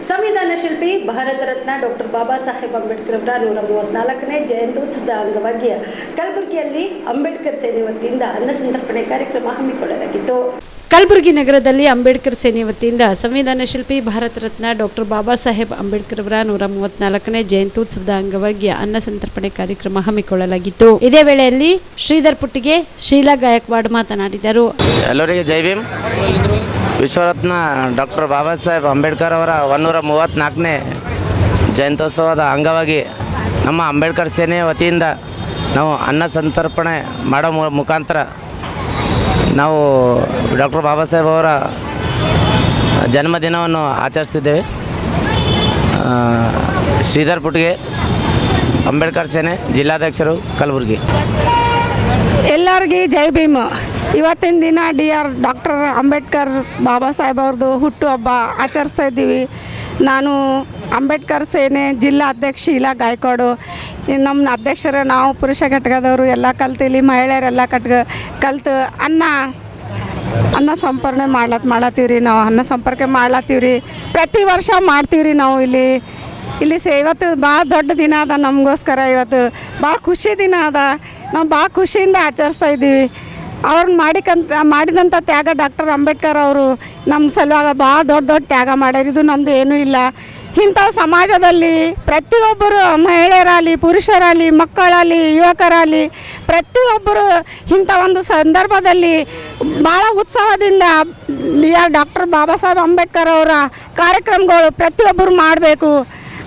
ಸಂವಿಧಾನ ಶಿಲ್ಪಿ ಭಾರತ ರತ್ನ ಡಾಕ್ಟರ್ ಬಾಬಾ ಸಾಹೇಬ್ ಅಂಬೇಡ್ಕರ್ ಅವರ 134ನೇ ಜಯಂತ್ಯುತ್ಸವದ ಅಂಗವಾಗಿ ಕಲಬುರಗಿಯಲ್ಲಿ ಅಂಬೇಡ್ಕರ್ ಸೇನೆ ವತಿಯಿಂದ ಅನ್ನ ಸಂತರ್ಪಣೆ ಕಾರ್ಯಕ್ರಮ ಹಮ್ಮಿಕೊಳ್ಳಲಾಗಿತ್ತು. ಕಲಬುರಗಿ ನಗರದಲ್ಲಿ ಅಂಬೇಡ್ಕರ್ ಸೇನೆ ವತಿಯಿಂದ ಸಂವಿಧಾನ ಶಿಲ್ಪಿ ಭಾರತ ರತ್ನ ಡಾಕ್ಟರ್ ಬಾಬಾ ಸಾಹೇಬ್ ಅಂಬೇಡ್ಕರ್ ಅವರ 134ನೇ ಜಯಂತ್ಯುತ್ಸವದ ಅಂಗವಾಗಿ ಅನ್ನ ಸಂತರ್ಪಣೆ ಕಾರ್ಯಕ್ರಮ ಹಮ್ಮಿಕೊಳ್ಳಲಾಗಿತ್ತು. ಇದೇ ವೇಳೆಯಲ್ಲಿ ಶ್ರೀಧರ್ ಪುಟ್ಟಿಗೆ, ಶೀಲಾ ಗಾಯಕ್ವಾಡ್ ಮಾತನಾಡಿದರು. ಎಲ್ಲರಿಗೆ ಜೈ ಭೀಮ್. ವಿಶ್ವರತ್ನ ಡಾಕ್ಟರ್ ಬಾಬಾ ಸಾಹೇಬ್ ಅಂಬೇಡ್ಕರ್ ಅವರ 134ನೇ ಜಯಂತ್ಯೋತ್ಸವದ ಅಂಗವಾಗಿ ನಮ್ಮ ಅಂಬೇಡ್ಕರ್ ಸೇನೆಯ ವತಿಯಿಂದ ನಾವು ಅನ್ನ ಸಂತರ್ಪಣೆ ಮಾಡೋ ಮುಖಾಂತರ ನಾವು ಡಾಕ್ಟರ್ ಬಾಬಾ ಸಾಹೇಬ್ ಅವರ ಜನ್ಮದಿನವನ್ನು ಆಚರಿಸ್ತಿದ್ದೇವೆ. ಶ್ರೀಧರ್ ಪುಟ್ಗೆ, ಅಂಬೇಡ್ಕರ್ ಸೇನೆ ಜಿಲ್ಲಾಧ್ಯಕ್ಷರು, ಕಲಬುರಗಿ. ಎಲ್ಲರಿಗೆ ಜೈ ಭೀಮ್. ಇವತ್ತಿನ ದಿನ ಡಾಕ್ಟರ್ ಅಂಬೇಡ್ಕರ್ ಬಾಬಾ ಸಾಹೇಬ್ ಅವ್ರದ್ದು ಹುಟ್ಟುಹಬ್ಬ ಆಚರಿಸ್ತಾ ಇದ್ದೀವಿ. ನಾನು ಅಂಬೇಡ್ಕರ್ ಸೇನೆ ಜಿಲ್ಲಾ ಅಧ್ಯಕ್ಷ ಶೀಲಾ ಗಾಯಕ್ವಾಡು. ನಮ್ಮ ಅಧ್ಯಕ್ಷರು ನಾವು ಪುರುಷ ಘಟಕದವರು ಎಲ್ಲ ಕಲ್ತಿಲ್ಲಿ ಮಹಿಳೆಯರೆಲ್ಲ ಕಲ್ತು ಅನ್ನ ಸಂಪರ್ಣೆ ಮಾಡತ್ತೀವಿ ನಾವು. ಅನ್ನ ಸಂಪರ್ಕ ಮಾಡ್ಲತ್ತೀವಿ, ಪ್ರತಿ ವರ್ಷ ಮಾಡ್ತೀವಿ ನಾವು. ಇಲ್ಲಿ ಇವತ್ತು ಭಾಳ ದೊಡ್ಡ ದಿನ ಅದ ನಮಗೋಸ್ಕರ. ಇವತ್ತು ಭಾಳ ಖುಷಿ ದಿನ ಅದ. ನಾವು ಭಾಳ ಖುಷಿಯಿಂದ ಆಚರಿಸ್ತಾ ಇದ್ದೀವಿ. ಅವ್ರನ್ನ ಮಾಡಿದಂಥ ತ್ಯಾಗ ಡಾಕ್ಟರ್ ಅಂಬೇಡ್ಕರ್ ಅವರು ನಮ್ಮ ಸಲುವಾಗ ಭಾಳ ದೊಡ್ಡ ತ್ಯಾಗ ಮಾಡ್ಯಾರ. ಇದು ನಮ್ಮದು ಏನೂ ಇಲ್ಲ. ಇಂಥ ಸಮಾಜದಲ್ಲಿ ಪ್ರತಿಯೊಬ್ಬರು, ಮಹಿಳೆಯರಾಗಲಿ, ಪುರುಷರಾಗಲಿ, ಮಕ್ಕಳಾಗಲಿ, ಯುವಕರಾಗಲಿ, ಪ್ರತಿಯೊಬ್ಬರು ಇಂಥ ಒಂದು ಸಂದರ್ಭದಲ್ಲಿ ಭಾಳ ಉತ್ಸಾಹದಿಂದ ಡಾಕ್ಟರ್ ಬಾಬಾ ಸಾಹೇಬ್ ಅಂಬೇಡ್ಕರ್ ಅವರ ಕಾರ್ಯಕ್ರಮಗಳು ಪ್ರತಿಯೊಬ್ಬರು ಮಾಡಬೇಕು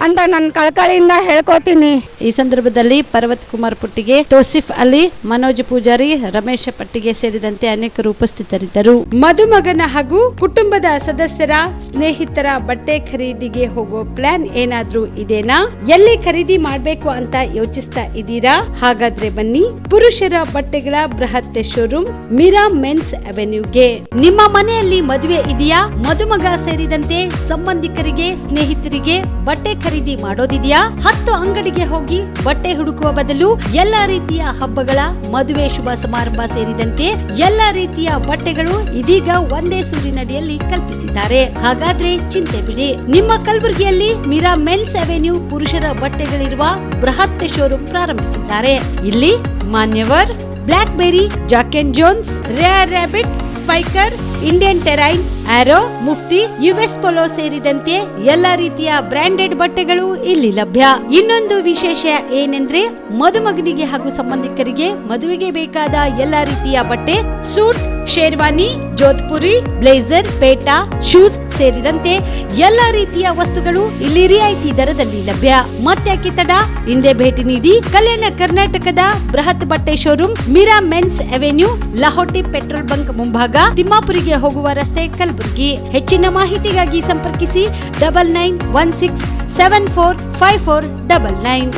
ಅಂತ ನಾನು ಕಳಕಳಿಯಿಂದ ಹೇಳ್ಕೊತೀನಿ. ಈ ಸಂದರ್ಭದಲ್ಲಿ ಪರ್ವತ್ ಕುಮಾರ್ ಪುಟ್ಟಿಗೆ, ತೋಸಿಫ್ ಅಲಿ, ಮನೋಜ್ ಪೂಜಾರಿ, ರಮೇಶ ಪಟ್ಟಿಗೆ ಸೇರಿದಂತೆ ಅನೇಕರು ಉಪಸ್ಥಿತರಿದ್ದರು. ಮದುಮಗನ ಹಾಗೂ ಕುಟುಂಬದ ಸದಸ್ಯರ ಸ್ನೇಹಿತರ ಬಟ್ಟೆ ಖರೀದಿಗೆ ಹೋಗೋ ಪ್ಲಾನ್ ಏನಾದ್ರೂ ಇದೆನಾ? ಎಲ್ಲಿ ಖರೀದಿ ಮಾಡಬೇಕು ಅಂತ ಯೋಚಿಸ್ತಾ ಇದ್ದೀರಾ? ಹಾಗಾದ್ರೆ ಬನ್ನಿ, ಪುರುಷರ ಬಟ್ಟೆಗಳ ಬೃಹತ್ ಶೋರೂಮ್ ಮೀರಾ ಮೆನ್ಸ್ ಅವೆನ್ಯೂಗೆ. ನಿಮ್ಮ ಮನೆಯಲ್ಲಿ ಮದುವೆ ಇದೆಯಾ? ಮದುಮಗ ಸೇರಿದಂತೆ ಸಂಬಂಧಿಕರಿಗೆ, ಸ್ನೇಹಿತರಿಗೆ ಬಟ್ಟೆ ಖರೀದಿ ಮಾಡೋದಿದೆಯಾ? 10 ಅಂಗಡಿಗೆ ಹೋಗಿ ಬಟ್ಟೆ ಹುಡುಕುವ ಬದಲು ಎಲ್ಲಾ ರೀತಿಯ ಹಬ್ಬಗಳ, ಮದುವೆ, ಶುಭ ಸಮಾರಂಭ ಸೇರಿದಂತೆ ಎಲ್ಲಾ ರೀತಿಯ ಬಟ್ಟೆಗಳು ಇದೀಗ ಒಂದೇ ಸೂರಿನಡಿಯಲ್ಲಿ ಕಲ್ಪಿಸಿದ್ದಾರೆ. ಹಾಗಾದ್ರೆ ಚಿಂತೆ ಬಿಡಿ, ನಿಮ್ಮ ಕಲಬುರಗಿಯಲ್ಲಿ ಮೀರಾ ಮೆನ್ಸ್ ಅವೆನ್ಯೂ ಪುರುಷರ ಬಟ್ಟೆಗಳಿರುವ ಬೃಹತ್ ಶೋರೂಮ್ ಪ್ರಾರಂಭಿಸಿದ್ದಾರೆ. ಇಲ್ಲಿ Manyavar, Blackberry, Jack and Jones, Rare Rabbit, Spykar, Indian Terrain, Arrow, Mufti, US Polo ಸೇರಿದಂತೆ ಎಲ್ಲ ರೀತಿಯ ಬ್ರಾಂಡೆಡ್ ಬಟ್ಟೆಗಳು ಇಲ್ಲಿ ಲಭ್ಯ. ಇನ್ನೊಂದು ವಿಶೇಷ ಏನೆಂದ್ರೆ, ಮದುಮಗನಿಗೆ ಹಾಗೂ ಸಂಬಂಧಿಕರಿಗೆ ಮದುವೆಗೆ ಬೇಕಾದ ಎಲ್ಲಾ ರೀತಿಯ ಬಟ್ಟೆ, ಸೂಟ್, ಶೇರ್ವಾನಿ, ಜೋಧ್ಪುರಿ, ಬ್ಲೇಸರ್, ಪೇಟಾ, ಶೂಸ್ ಸೇರಿದಂತೆ ಎಲ್ಲ ರೀತಿಯ ವಸ್ತುಗಳು ಇಲ್ಲಿ ರಿಯಾಯಿತಿ ದರದಲ್ಲಿ ಲಭ್ಯ. ಮತ್ತ್ಯಾಕೆ ತಡ, ಹಿಂದೆ ಭೇಟಿ ನೀಡಿ. ಕಲ್ಯಾಣ ಕರ್ನಾಟಕದ ಬೃಹತ್ ಬಟ್ಟೆ showroom Meera men's avenue, Lahoti petrol bunk ಮುಂಭಾಗ, ತಿಮ್ಮಾಪುರಿಗೆ ಹೋಗುವ ರಸ್ತೆ, ಕಲಬುರಗಿ. ಹೆಚ್ಚಿನ ಮಾಹಿತಿಗಾಗಿ ಸಂಪರ್ಕಿಸಿ 9916745499.